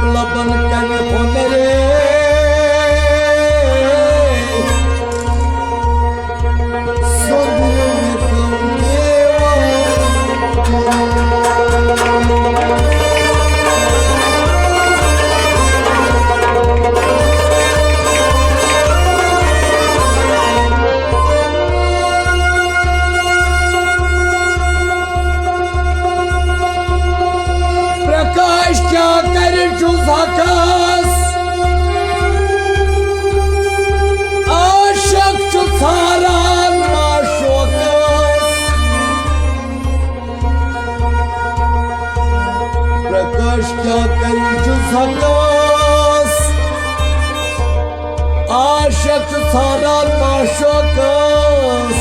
जगला बन कन होने रे प्रकाश क्या करे चुसाकास आशक चुसारा नाशोकास प्रकाश क्या करे चुसाकास आशक चुसारा नाशोकास